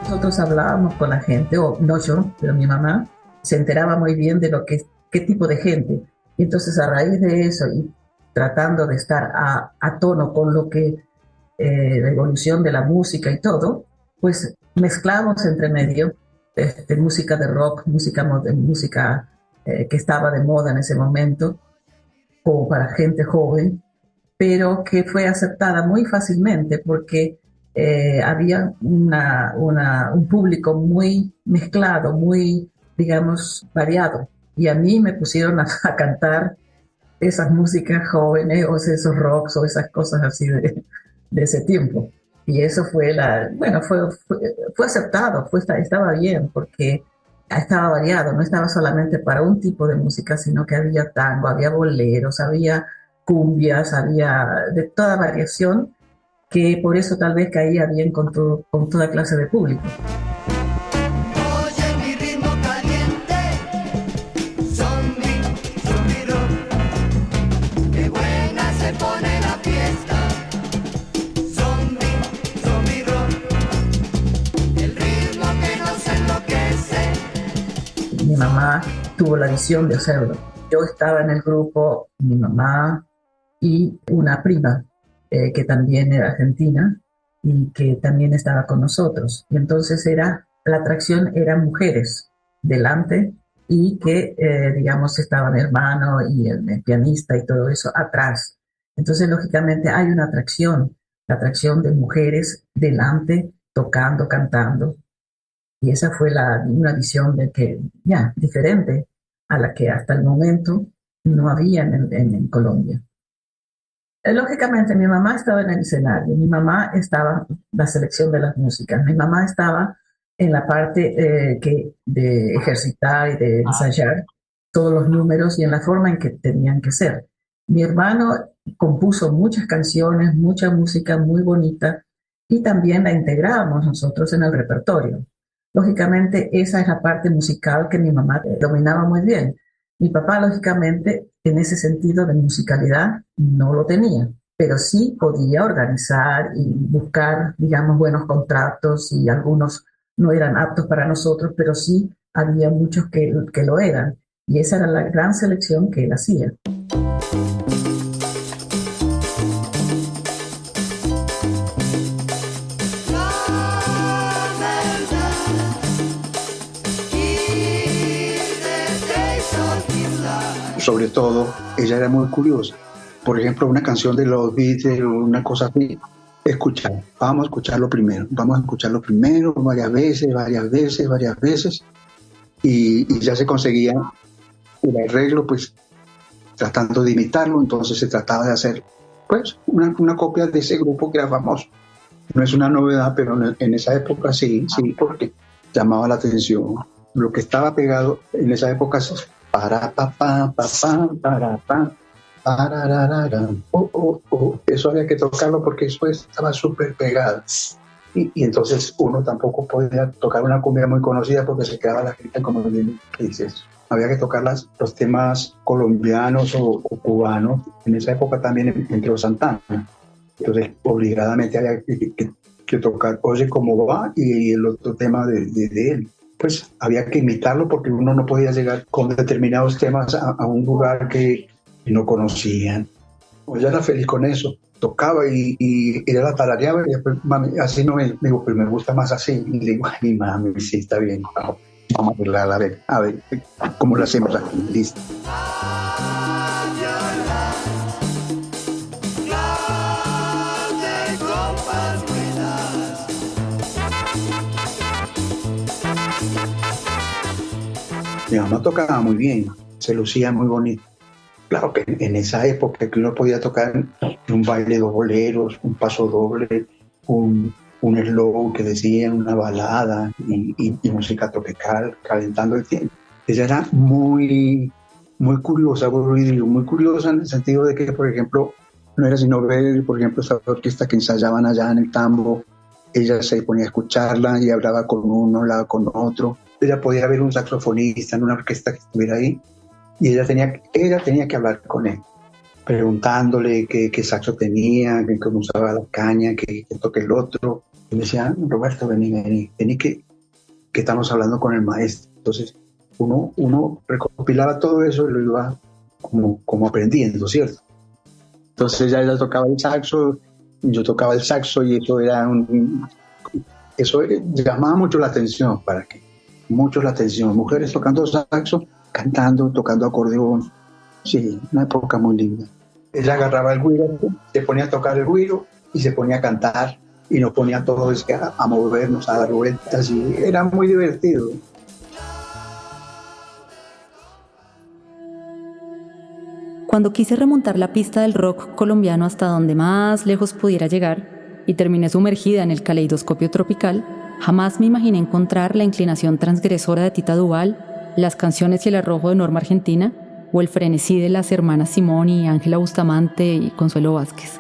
Nosotros hablábamos con la gente, o no yo, pero mi mamá se enteraba muy bien de qué tipo de gente. Y entonces, a raíz de eso y tratando de estar a tono con lo que la evolución de la música y todo, pues mezclamos entre medio música de rock, música que estaba de moda en ese momento, como para gente joven, pero que fue aceptada muy fácilmente porque había un público muy mezclado, muy, digamos, variado. Y a mí me pusieron a cantar esas músicas jóvenes, o esos rocks, o esas cosas así de ese tiempo. Y eso fue fue aceptado, estaba bien, porque estaba variado, no estaba solamente para un tipo de música, sino que había tango, había boleros, había cumbias, había de toda variación, que por eso tal vez caía bien con toda clase de público. Mi mamá tuvo la visión de hacerlo. Yo estaba en el grupo, mi mamá y una prima que también era argentina y que también estaba con nosotros. Y entonces la atracción eran mujeres delante y que, digamos, estaba mi hermano y el pianista y todo eso atrás. Entonces, lógicamente, hay una atracción, la atracción de mujeres delante, tocando, cantando. Y esa fue una visión diferente a la que hasta el momento no había en Colombia. Lógicamente, mi mamá estaba en el escenario, mi mamá estaba en la selección de las músicas, mi mamá estaba en la parte de ejercitar y de ensayar todos los números y en la forma en que tenían que ser. Mi hermano compuso muchas canciones, mucha música muy bonita y también la integrábamos nosotros en el repertorio. Lógicamente, esa es la parte musical que mi mamá dominaba muy bien. Mi papá, lógicamente, en ese sentido de musicalidad, no lo tenía, pero sí podía organizar y buscar, digamos, buenos contratos, y algunos no eran aptos para nosotros, pero sí había muchos que lo eran. Y esa era la gran selección que él hacía. Sobre todo, ella era muy curiosa. Por ejemplo, una canción de los Beatles o una cosa así, vamos a escucharlo primero, varias veces, y ya se conseguía el arreglo, pues tratando de imitarlo. Entonces se trataba de hacer pues una copia de ese grupo que era famoso. No es una novedad, pero en esa época sí, porque llamaba la atención. Lo que estaba pegado en esa época es para pa pa pa pa para pa parararara, eso había que tocarlo porque eso estaba súper pegado. Y entonces uno tampoco podía tocar una cumbia muy conocida porque se quedaba la gente como dices. Había que tocar los temas colombianos o cubanos. En esa época también entró Santana. Entonces obligadamente había que tocar Oye cómo va y el otro tema de él. Pues había que imitarlo porque uno no podía llegar con determinados temas a un lugar que no conocían. Ella era feliz con eso. Tocaba y ella la tarareaba y después, mami, así no me digo, pero me gusta más así. Y le digo, ay, mami, sí, está bien. Vamos a arreglarla, a ver, ¿cómo lo hacemos aquí? Listo. Mi mamá tocaba muy bien, se lucía muy bonito. Claro que en esa época que uno podía tocar un baile de boleros, un paso doble, un slow que decían, una balada y música tropical, calentando el tiempo. Ella era muy curiosa, muy curiosa en el sentido de que, por ejemplo, no era sino ver, por ejemplo, esta orquesta que ensayaban allá en el Tambo, ella se ponía a escucharla y hablaba con uno, hablaba con otro. Ella podía ver un saxofonista en una orquesta que estuviera ahí y ella tenía que hablar con él, preguntándole qué saxo tenía, cómo usaba la caña, qué toque el otro. Y me decía, Roberto, vení, que estamos hablando con el maestro. Entonces uno recopilaba todo eso y lo iba como aprendiendo, ¿cierto? Entonces ella tocaba el saxo, yo tocaba el saxo y eso llamaba mucho la atención, mujeres tocando saxo, cantando, tocando acordeón. Sí, una época muy linda. Ella agarraba el güiro, se ponía a tocar el güiro y se ponía a cantar y nos ponía todos a movernos, a dar vueltas y era muy divertido. Cuando quise remontar la pista del rock colombiano hasta donde más lejos pudiera llegar y terminé sumergida en el caleidoscopio tropical, jamás me imaginé encontrar la inclinación transgresora de Tita Duvall, las canciones y el arrojo de Norma Argentina o el frenesí de las hermanas Simón y Ángela Bustamante y Consuelo Vázquez.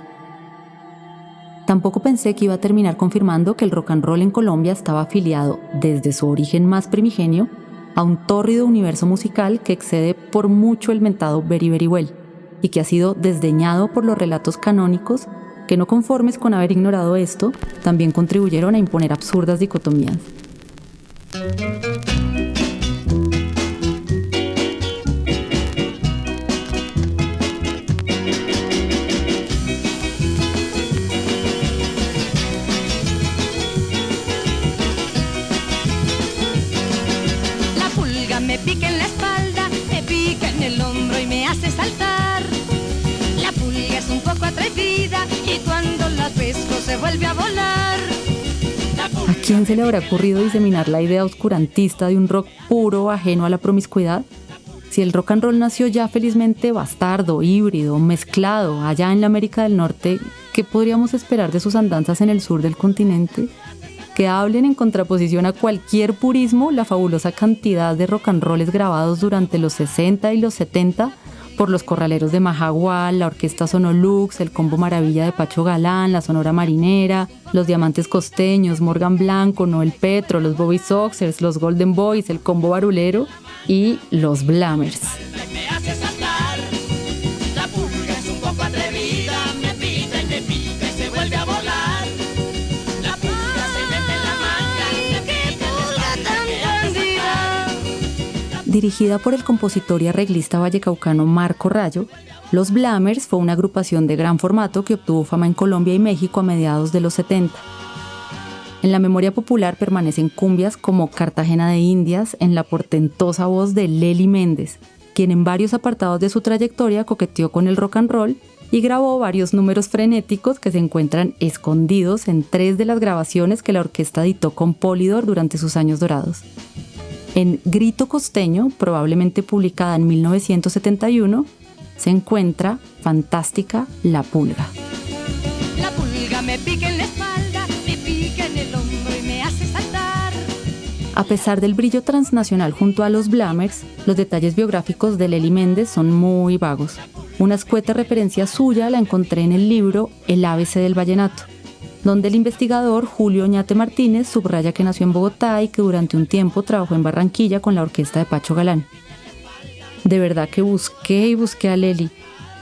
Tampoco pensé que iba a terminar confirmando que el rock and roll en Colombia estaba afiliado, desde su origen más primigenio, a un tórrido universo musical que excede por mucho el mentado Very Very Well y que ha sido desdeñado por los relatos canónicos que, no conformes con haber ignorado esto, también contribuyeron a imponer absurdas dicotomías. La pulga me pica en la espalda, me pica en el hombro y me hace saltar. La pulga es un poco atrevida y cuando la pesco se vuelve a volar. ¿A quién se le habrá ocurrido diseminar la idea oscurantista de un rock puro, ajeno a la promiscuidad? Si el rock and roll nació ya felizmente bastardo, híbrido, mezclado, allá en la América del Norte, ¿qué podríamos esperar de sus andanzas en el sur del continente? Que hablen en contraposición a cualquier purismo la fabulosa cantidad de rock and rolls grabados durante los 60 y los 70 por los Corraleros de Majagual, la Orquesta Sonolux, el Combo Maravilla de Pacho Galán, la Sonora Marinera, los Diamantes Costeños, Morgan Blanco, Noel Petro, los Bobby Soxers, los Golden Boys, el Combo Barulero y los Blammers. Me hace saltar. La pulga es un poco atrevida, me pica y se vuelve a volar. La pulga se mete en la manga, me pica me hace saltar. Dirigida por el compositor y arreglista vallecaucano Marco Rayo, los Blammers fue una agrupación de gran formato que obtuvo fama en Colombia y México a mediados de los 70. En la memoria popular permanecen cumbias como Cartagena de Indias en la portentosa voz de Lely Méndez quien en varios apartados de su trayectoria coqueteó con el rock and roll y grabó varios números frenéticos que se encuentran escondidos en 3 de las grabaciones que la orquesta editó con Polydor durante sus años dorados. En Grito Costeño, probablemente publicada en 1971, se encuentra fantástica La Pulga. La pulga me pica en la espalda, me pica en el hombro y me hace saltar. A pesar del brillo transnacional junto a los Blammers, los detalles biográficos de Lely Méndez son muy vagos. Una escueta referencia suya la encontré en el libro El ABC del Vallenato, donde el investigador Julio Oñate Martínez subraya que nació en Bogotá y que durante un tiempo trabajó en Barranquilla con la orquesta de Pacho Galán. De verdad que busqué a Lely.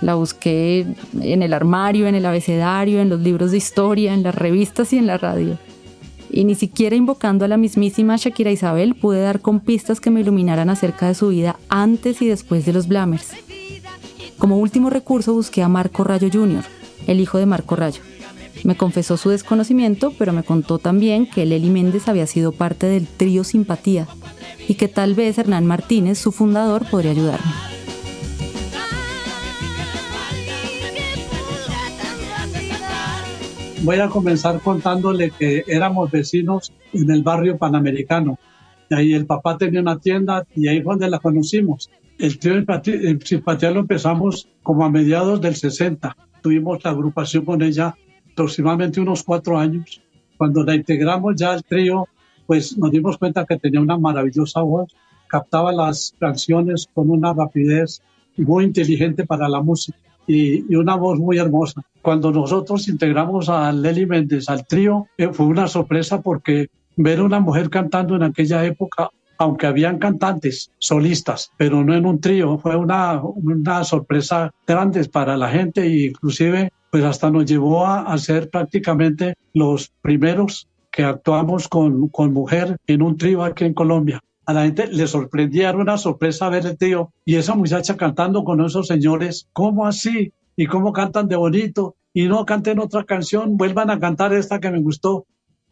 La busqué en el armario, en el abecedario, en los libros de historia, en las revistas y en la radio. Y ni siquiera invocando a la mismísima Shakira Isabel pude dar con pistas que me iluminaran acerca de su vida antes y después de los Blammers. Como último recurso busqué a Marco Rayo Jr., el hijo de Marco Rayo. Me confesó su desconocimiento, pero me contó también que Lely Méndez había sido parte del trío Simpatía y que tal vez Hernán Martínez, su fundador, podría ayudarme. Voy a comenzar contándole que éramos vecinos en el barrio Panamericano. Y ahí el papá tenía una tienda y ahí fue donde la conocimos. El trío Simpatía lo empezamos como a mediados del 60. Tuvimos la agrupación con ella aproximadamente unos 4 años. Cuando la integramos ya al trío, pues nos dimos cuenta que tenía una maravillosa voz, captaba las canciones con una rapidez muy inteligente para la música y una voz muy hermosa. Cuando nosotros integramos a Lely Méndez al trío, fue una sorpresa porque ver una mujer cantando en aquella época, aunque habían cantantes solistas, pero no en un trío, fue una sorpresa grande para la gente e inclusive pues hasta nos llevó a ser prácticamente los primeros que actuamos con mujer en un trío aquí en Colombia. A la gente le sorprendía, era una sorpresa ver el trío y esa muchacha cantando con esos señores, ¿cómo así? ¿Y cómo cantan de bonito? Y no canten otra canción, vuelvan a cantar esta que me gustó.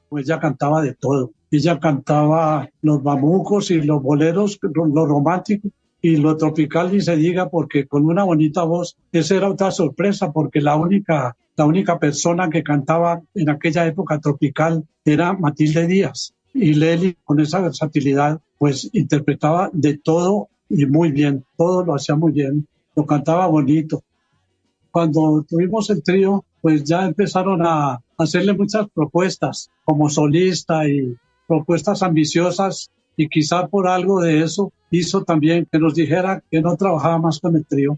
Pues ella cantaba de todo. Ella cantaba los bamucos y los boleros, lo romántico y lo tropical, ni se diga, porque con una bonita voz. Esa era otra sorpresa, porque la única persona que cantaba en aquella época tropical era Matilde Díaz. Y Lely, con esa versatilidad, pues interpretaba de todo y muy bien. Todo lo hacía muy bien, lo cantaba bonito. Cuando tuvimos el trío, pues ya empezaron a hacerle muchas propuestas como solista y propuestas ambiciosas, y quizá por algo de eso hizo también que nos dijera que no trabajaba más con el trío.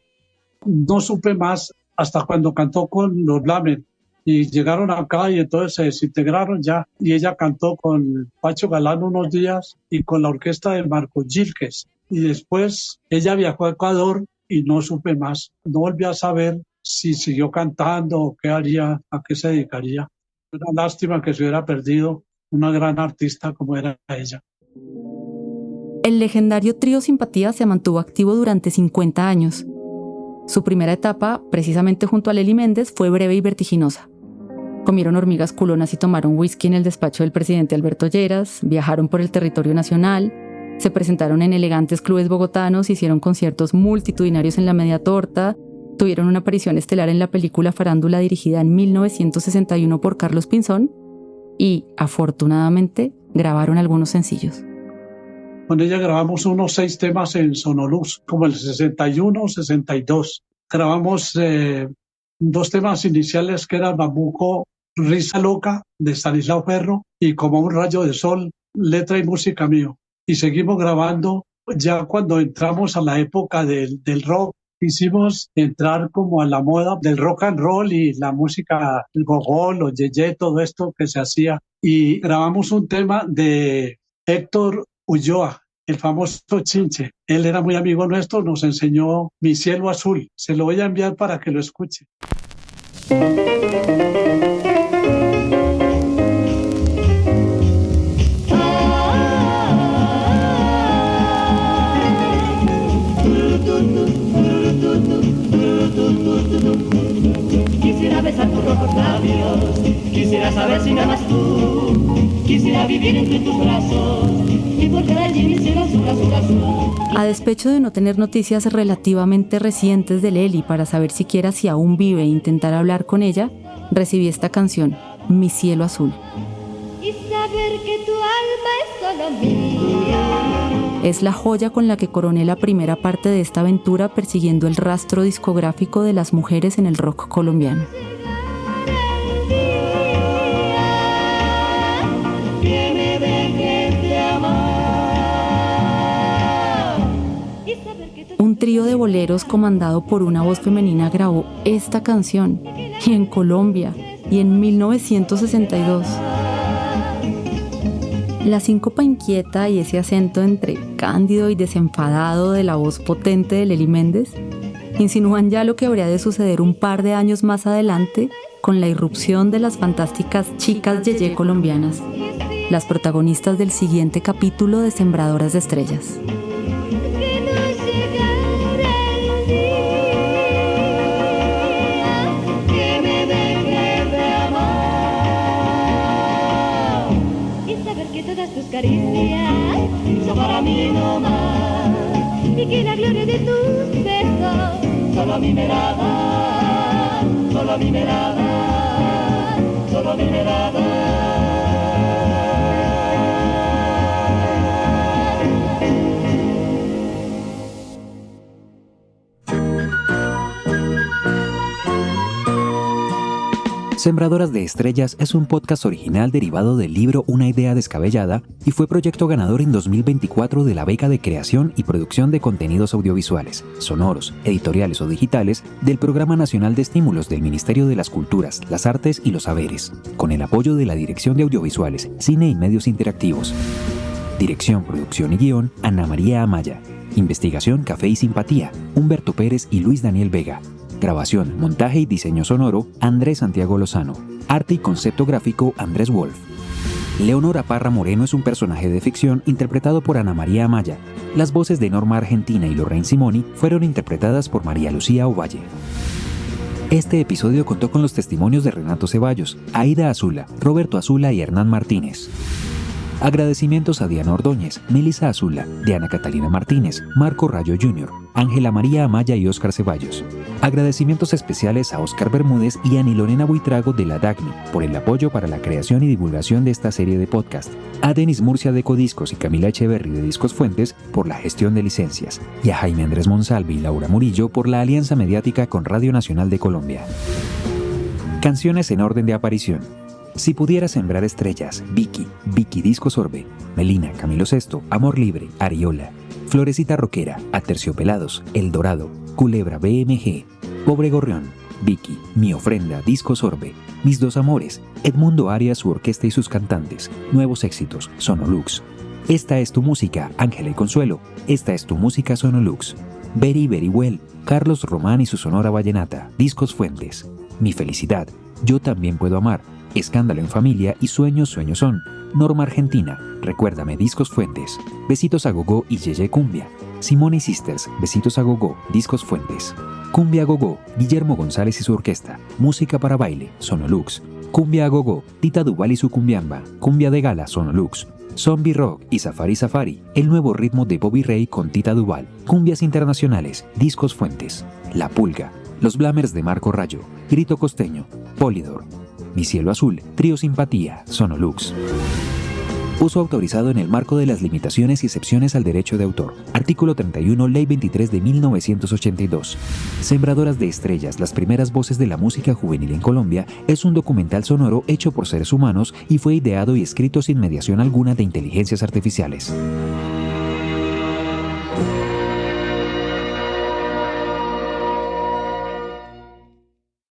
No supe más hasta cuando cantó con los Blammers y llegaron acá y entonces se desintegraron ya y ella cantó con Pacho Galán unos días y con la orquesta de Marco Gilques, y después ella viajó a Ecuador y no supe más. No volví a saber si siguió cantando o qué haría, a qué se dedicaría. Una lástima que se hubiera perdido una gran artista como era ella. El legendario trío Simpatía se mantuvo activo durante 50 años. Su primera etapa, precisamente junto a Lely Méndez, fue breve y vertiginosa. Comieron hormigas culonas y tomaron whisky en el despacho del presidente Alberto Lleras, viajaron por el territorio nacional, se presentaron en elegantes clubes bogotanos, hicieron conciertos multitudinarios en la Media Torta, tuvieron una aparición estelar en la película Farándula dirigida en 1961 por Carlos Pinzón y, afortunadamente, grabaron algunos sencillos. Con ella grabamos unos 6 temas en Sonolux, como el 61, 62. Grabamos 2 temas iniciales que eran Bambuco, Risa Loca, de Stanislao Ferro, y Como un rayo de sol, letra y música mío. Y seguimos grabando ya cuando entramos a la época del rock. Quisimos entrar como a la moda del rock and roll y la música, el gogol, los yeye, todo esto que se hacía. Y grabamos un tema de Héctor Ulloa, el famoso Chinche. Él era muy amigo nuestro, nos enseñó Mi cielo azul. Se lo voy a enviar para que lo escuche. Quisiera besar tus rojos labios, quisiera saber si me amas tú, quisiera vivir entre tus brazos, A despecho de no tener noticias relativamente recientes de Lely para saber siquiera si aún vive e intentar hablar con ella, recibí esta canción, Mi cielo azul. Y saber que tu alma es solo mía. Es la joya con la que coroné la primera parte de esta aventura persiguiendo el rastro discográfico de las mujeres en el rock colombiano. Un trío de boleros comandado por una voz femenina grabó esta canción, y en Colombia, y en 1962. La síncopa inquieta y ese acento entre cándido y desenfadado de la voz potente de Lely Méndez insinúan ya lo que habría de suceder un par de años más adelante con la irrupción de las fantásticas chicas yeye colombianas, las protagonistas del siguiente capítulo de Sembradoras de Estrellas. Caricias son para mí no más, y que la gloria de tus besos solo a mí me la da, solo a mí me la da, solo a mí me la da. Sembradoras de Estrellas es un podcast original derivado del libro Una idea descabellada y fue proyecto ganador en 2024 de la beca de creación y producción de contenidos audiovisuales, sonoros, editoriales o digitales del Programa Nacional de Estímulos del Ministerio de las Culturas, las Artes y los Saberes, con el apoyo de la Dirección de Audiovisuales, Cine y Medios Interactivos. Dirección, producción y guión, Ana María Amaya. Investigación, Café y Simpatía, Humberto Pérez y Luis Daniel Vega. Grabación, montaje y diseño sonoro, Andrés Santiago Lozano. Arte y concepto gráfico, Andrés Wolf. Leonora Parra Moreno es un personaje de ficción interpretado por Ana María Amaya. Las voces de Norma Argentina y Lorraine Simoni fueron interpretadas por María Lucía Ovalle. Este episodio contó con los testimonios de Renato Ceballos, Aida Azula, Roberto Azula y Hernán Martínez. Agradecimientos a Diana Ordóñez, Melissa Azula, Diana Catalina Martínez, Marco Rayo Jr., Ángela María Amaya y Óscar Ceballos. Agradecimientos especiales a Óscar Bermúdez y a Nilorena Buitrago de la DACNI por el apoyo para la creación y divulgación de esta serie de podcast, a Denis Murcia de Codiscos y Camila Echeverry de Discos Fuentes por la gestión de licencias, y a Jaime Andrés Monsalve y Laura Murillo por la alianza mediática con Radio Nacional de Colombia. Canciones en orden de aparición. Si pudiera sembrar estrellas, Vicky, Vicky Discos Orbe, Melina, Camilo Sesto, Amor Libre, Ariola, Florecita Roquera, Aterciopelados, El Dorado, Culebra BMG, Pobre Gorrión, Vicky, Mi Ofrenda, Discos Orbe, Mis Dos Amores, Edmundo Arias, su orquesta y sus cantantes, Nuevos Éxitos, Sonolux. Esta es tu música, Ángela y Consuelo, esta es tu música, Sonolux. Very Very Well, Carlos Román y su Sonora Vallenata, Discos Fuentes. Mi Felicidad, Yo También Puedo Amar, Escándalo en Familia y Sueños, Sueños Son, Norma Argentina, Recuérdame, Discos Fuentes, Besitos a Gogó y Yeye Cumbia, Simone y Sisters, Besitos a Gogó, Discos Fuentes, Cumbia a Gogó, Guillermo González y su orquesta, Música para Baile, Sonolux, Cumbia a Gogó, Tita Duval y su Cumbiamba, Cumbia de Gala, Sonolux, Zombie Rock y Safari Safari, el nuevo ritmo de Bobby Rey con Tita Duval, Cumbias Internacionales, Discos Fuentes, La Pulga, Los Blamers de Marco Rayo, Grito Costeño, Polydor, Mi Cielo Azul, Trío Simpatía, Sonolux. Uso autorizado en el marco de las limitaciones y excepciones al derecho de autor. Artículo 31, Ley 23 de 1982. Sembradoras de Estrellas, las primeras voces de la música juvenil en Colombia, es un documental sonoro hecho por seres humanos y fue ideado y escrito sin mediación alguna de inteligencias artificiales.